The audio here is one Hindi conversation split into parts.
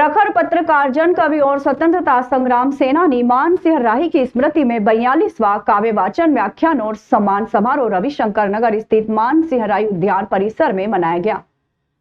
प्रखर पत्रकार, जन कवि और स्वतंत्रता संग्राम सेनानी मान सिंह राही की स्मृति में 42वां काव्य वाचन व्याख्यान और सम्मान समारोह रविशंकर नगर स्थित मान सिंह राही उद्यान परिसर में मनाया गया।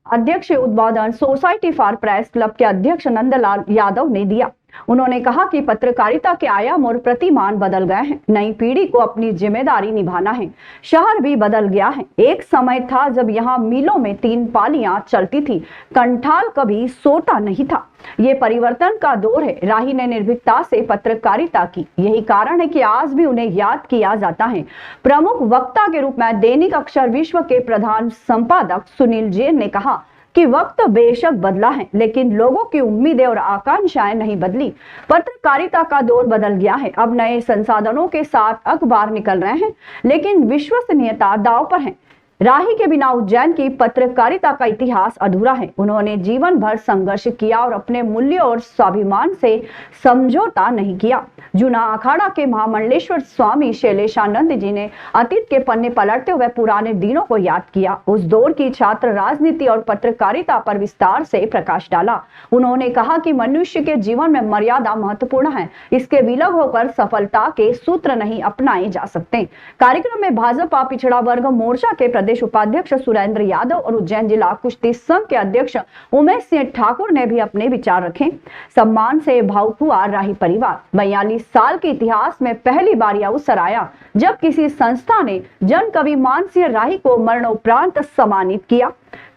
अध्यक्ष उद्बोधन सोसाइटी फॉर प्रेस क्लब के अध्यक्ष नंदलाल यादव ने दिया। उन्होंने कहा कि पत्रकारिता के आयाम और प्रतिमान बदल गए हैं। नई पीढ़ी को अपनी जिम्मेदारी निभाना है। शहर भी बदल गया है। एक समय था जब यहाँ मिलों में 3 पालियां चलती थी, कंठाल कभी सोता नहीं था। ये परिवर्तन का दौर है। राही ने निर्भीकता से पत्रकारिता की, यही कारण है कि आज भी उन्हें याद किया जाता है। प्रमुख वक्ता के रूप में दैनिक अक्षर विश्व के प्रधान संपादक सुनील जैन ने कहा कि वक्त बेशक बदला है, लेकिन लोगों की उम्मीदें और आकांक्षाएं नहीं बदली। पत्रकारिता का दौर बदल गया है। अब नए संसाधनों के साथ अखबार निकल रहे हैं, लेकिन विश्वसनीयता दांव पर है। राही के बिना उज्जैन की पत्रकारिता का इतिहास अधूरा है। उन्होंने जीवन भर संघर्ष किया और अपने मूल्य और स्वाभिमान से समझौता नहीं किया। जूना अखाड़ा के महामंडलेश्वर स्वामी शैलेशानंद जी ने अतीत के पन्ने पलटते हुए पुराने दिनों को याद किया। उस दौर की छात्र राजनीति और पत्रकारिता पर विस्तार से प्रकाश डाला। उन्होंने कहा कि मनुष्य के जीवन में मर्यादा महत्वपूर्ण है। इसके विलग होकर सफलता के सूत्र नहीं अपनाए जा सकते। कार्यक्रम में भाजपा पिछड़ा वर्ग मोर्चा के प्रदेश उपाध्यक्ष सुरेंद्र यादव और उज्जैन जिला कुश्ती संघ के अध्यक्ष उमेश सिंह ठाकुर ने भी अपने विचार रखे। सम्मान से भावुक हुआ राही परिवार। 42 साल के इतिहास में पहली बार यह अवसर आया जब किसी संस्था ने जन कवि मान सिंह राही को मरणोपरांत सम्मानित किया।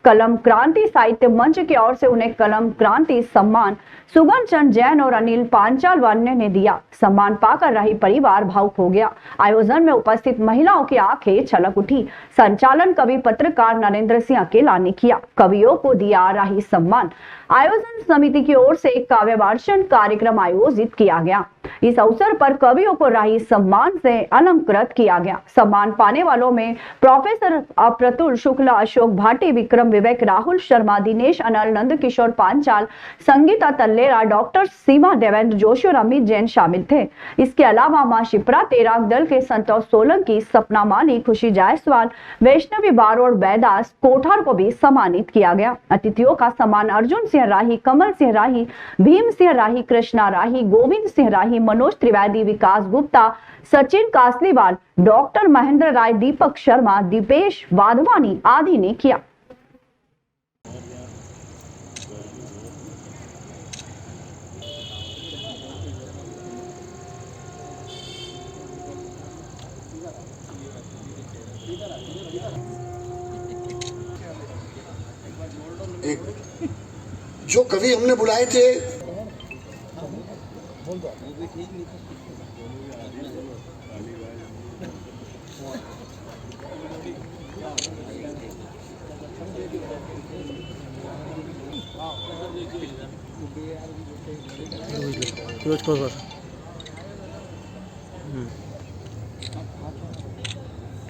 कलम क्रांति साहित्य मंच की ओर से उन्हें कलम क्रांति सम्मान सुगन चंद जैन और अनिल पांचाल वान्य ने दिया। सम्मान पाकर राही परिवार भावुक हो गया। आयोजन में उपस्थित महिलाओं की आंखें छलक उठी। संचालन कवि पत्रकार नरेंद्र सिंह अकेला ने किया। कवियों को दिया राही सम्मान। आयोजन समिति की ओर से एक काव्य वाचन कार्यक्रम आयोजित किया गया। इस अवसर पर कवियों को राही सम्मान से अलंकृत किया गया। सम्मान पाने वालों में प्रोफेसर अप्रतुल शुक्ला, अशोक भाटी, विक्रम विवेक, राहुल शर्मा, दिनेश अनल, नंद किशोर पांचाल, संगीता तल्लेरा, डॉक्टर सीमा, देवेंद्र जोशी और अमित जैन शामिल थे। इसके अलावा मां शिप्रा तेराग दल के संतोष सोलंकी, सपना माली, खुशी जायसवाल, वैष्णवी बारोड़, बैदास कोठार को भी सम्मानित किया गया। अतिथियों का सम्मान अर्जुन सिंह राही, कमल सिंह राही, भीम सिंह राही, कृष्णा राही, गोविंद सिंह राही, मनोज त्रिवेदी, विकास गुप्ता, सचिन कासलीवाल, डॉक्टर महेंद्र राय, दीपक शर्मा, दीपेश वाधवानी आदि ने किया। एक जो कवि हमने बुलाए थे,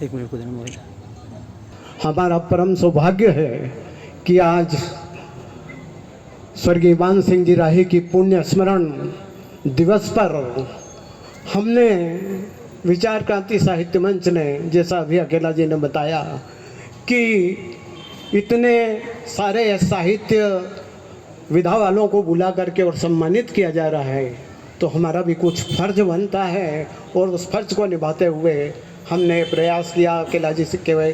एक मिनट को देना मोबाइल। हमारा परम सौभाग्य है कि आज स्वर्गीय मान सिंह जी राही की पुण्य स्मरण दिवस पर हमने विचार क्रांति साहित्य मंच ने, जैसा अभी अकेला जी ने बताया, कि इतने सारे साहित्य विधा वालों को बुला करके और सम्मानित किया जा रहा है, तो हमारा भी कुछ फर्ज बनता है। और उस फर्ज को निभाते हुए हमने प्रयास किया अकेला जी से के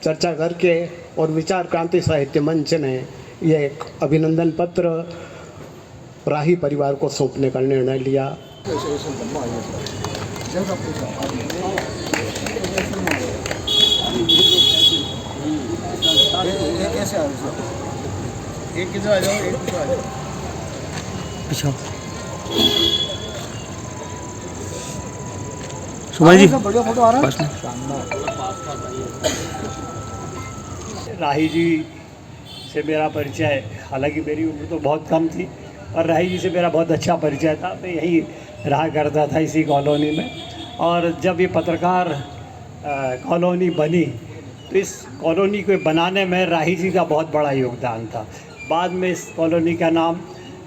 चर्चा करके, और विचार क्रांति साहित्य मंच ने ये एक अभिनंदन पत्र राही परिवार को सौंपने का निर्णय लिया। सुभाष जी, बढ़िया फोटो आ रहा है। राही जी से मेरा परिचय, हालांकि मेरी उम्र तो बहुत कम थी, और राही जी से मेरा बहुत अच्छा परिचय था। मैं यहीं रहा करता था इसी कॉलोनी में। और जब ये पत्रकार कॉलोनी बनी, तो इस कॉलोनी को बनाने में राही जी का बहुत बड़ा योगदान था। बाद में इस कॉलोनी का नाम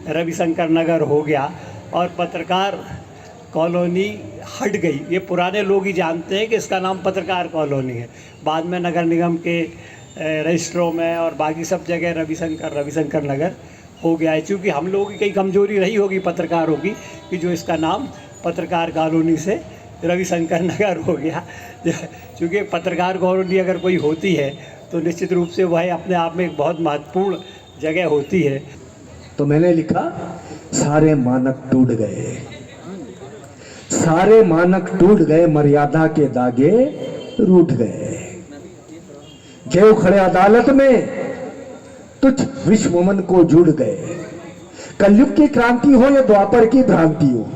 रविशंकर नगर हो गया और पत्रकार कॉलोनी हट गई। ये पुराने लोग ही जानते हैं कि इसका नाम पत्रकार कॉलोनी है। बाद में नगर निगम के रजिस्ट्रों में और बाकी सब जगह रविशंकर नगर हो गया है। क्योंकि हम लोगों की कई कमजोरी रही होगी पत्रकारों की कि जो इसका नाम पत्रकार कॉलोनी से रविशंकर नगर हो गया। क्योंकि पत्रकार कॉलोनी अगर कोई होती है तो निश्चित रूप से वह अपने आप में एक बहुत महत्वपूर्ण जगह होती है। तो मैंने लिखा सारे मानक टूट गए, सारे मानक टूट गए, मर्यादा के धागे रूठ गए। देव खड़े अदालत में तुझ विश्वमन को जुड़ गए। कलयुग की क्रांति हो या द्वापर की भ्रांति हो,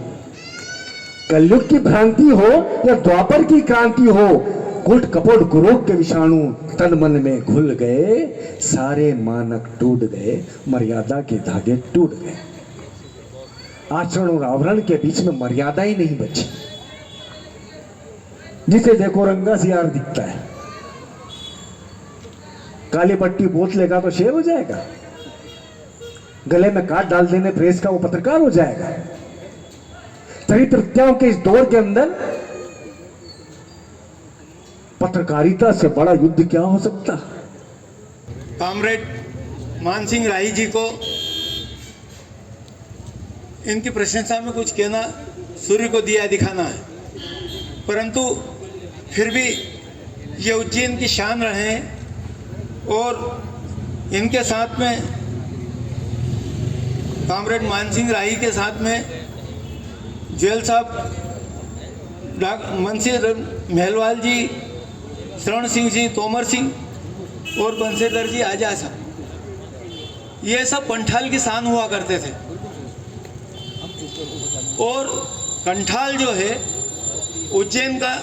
कलयुग की भ्रांति हो या द्वापर की क्रांति हो, कुट कपट कुरोग के विषाणु तन मन में घुल गए। सारे मानक टूट गए, मर्यादा के धागे टूट गए। आचरण और आवरण के बीच में मर्यादा ही नहीं बची। जिसे देखो रंगा सियार दिखता है, काली पट्टी पोत लेगा तो शेर हो जाएगा, गले में काट डाल देने प्रेस का वो पत्रकार हो जाएगा। चरित्र हत्याओं के इस दौर के अंदर पत्रकारिता से बड़ा युद्ध क्या हो सकता। कॉमरेड मान सिंह राही जी को इनकी प्रशंसा में कुछ कहना सूर्य को दिया दिखाना है, परंतु फिर भी ये उज्जैन की शान रहे हैं। और इनके साथ में कॉमरेड मान सिंह राही के साथ में ज्वेल साहब, मनसीर महलवाल जी, शरण सिंह जी, तोमर सिंह और बंसीधर जी आजा साहब, ये सब पंठाल की शान हुआ करते थे। और कंठाल जो है उज्जैन का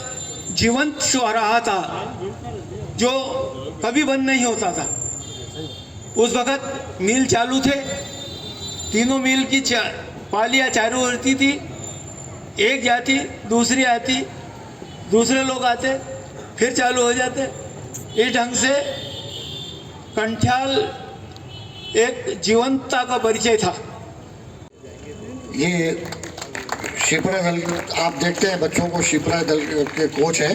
जीवंत रहा था, जो कभी बंद नहीं होता था। उस वक़्त मिल चालू थे, तीनों मिल की पालियाँ चालू होती थी, एक जाती दूसरी आती, दूसरे लोग आते फिर चालू हो जाते। इस ढंग से कंठाल एक जीवंतता का परिचय था। ये शिप्रा दल, आप देखते हैं बच्चों को, शिप्रा दल के कोच है।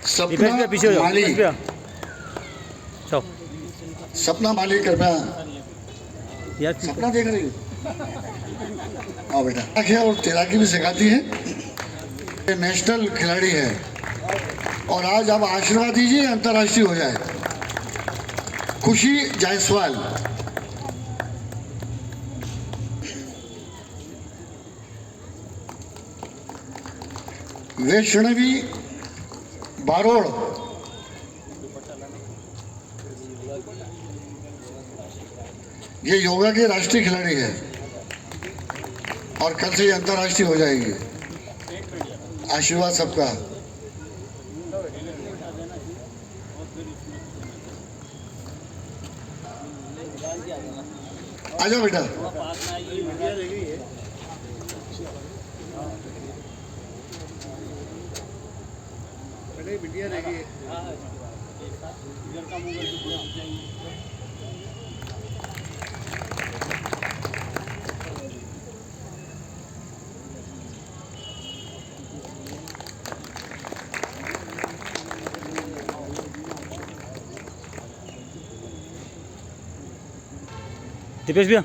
सपना माली, सपना माली कृपया, सपना देख रही हो? आओ बेटा। है और तैराकी भी सिखाती है, ये नेशनल खिलाड़ी है। और आज आप आशीर्वाद दीजिए अंतर्राष्ट्रीय हो जाए। खुशी जायसवाल, वैष्णवी बारोड़, ये योगा के राष्ट्रीय खिलाड़ी है और कल से ये अंतर्राष्ट्रीय हो जाएगी। आशीर्वाद सबका। आजा बेटा। दीपेश भैया